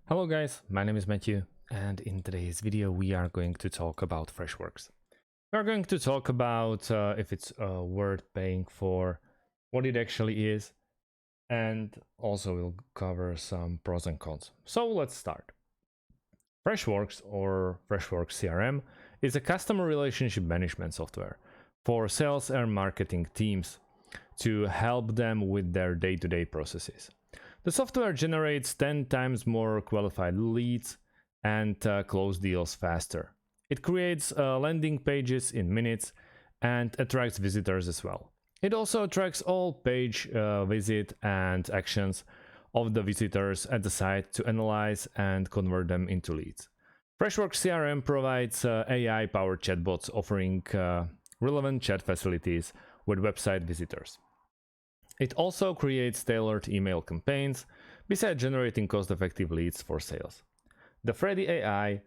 Hello guys, my name is Matthew, and in today's video we are going to talk about Freshworks. We are going to talk about if it's worth paying for, what it actually is, and also we'll cover some pros and cons. So let's start. Freshworks, or Freshworks CRM, is a customer relationship management software for sales and marketing teams to help them with their day-to-day processes. The software generates 10 times more qualified leads and close deals faster. It creates landing pages in minutes and attracts visitors as well. It also tracks all page visit and actions of the visitors at the site to analyze and convert them into leads. Freshworks CRM provides AI-powered chatbots offering relevant chat facilities with website visitors. It also creates tailored email campaigns, besides generating cost-effective leads for sales. The Freddy AI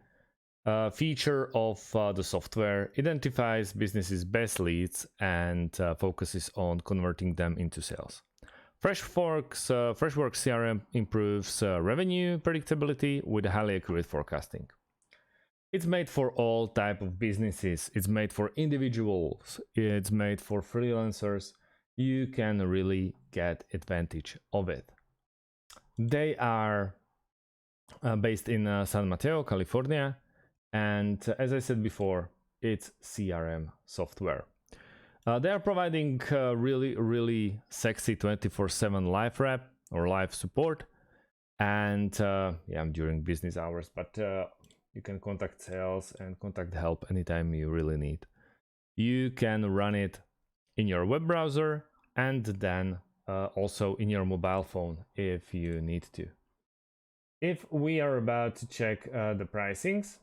feature of the software identifies businesses' best leads and focuses on converting them into sales. Freshworks CRM improves revenue predictability with highly accurate forecasting. It's made for all types of businesses. It's made for individuals. It's made for freelancers. You can really get advantage of it. They are based in San Mateo, California, and as I said before, it's CRM software. They are providing really sexy 24/7 live rep or live support, and during business hours, but you can contact sales and contact help anytime you really need. You can run it in your web browser and then also in your mobile phone if you need to. If we are about to check the pricings,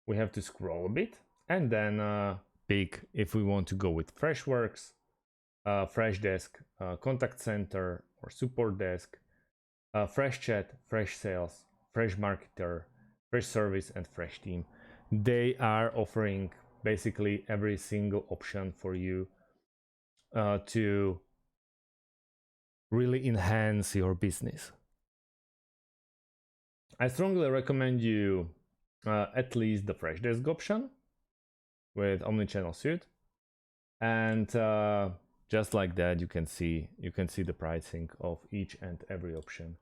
we have to scroll a bit and then pick if we want to go with Freshworks, Freshdesk, Contact Center or Support Desk, Freshchat, Fresh Sales, Fresh Marketer, Fresh Service and Fresh Team. They are offering basically every single option for you to really enhance your business. I strongly recommend you at least the Freshdesk option with Omnichannel Suite, and just like that you can see the pricing of each and every option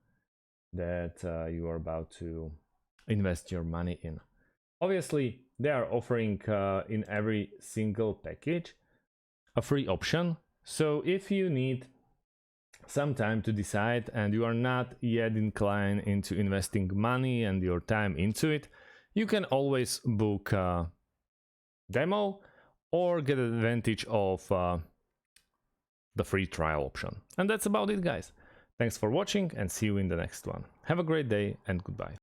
that you are about to invest your money in. Obviously, they are offering in every single package a free option. So if you need some time to decide and you are not yet inclined into investing money and your time into it, you can always book a demo or get advantage of the free trial option. And that's about it, guys. Thanks for watching and see you in the next one. Have a great day and goodbye.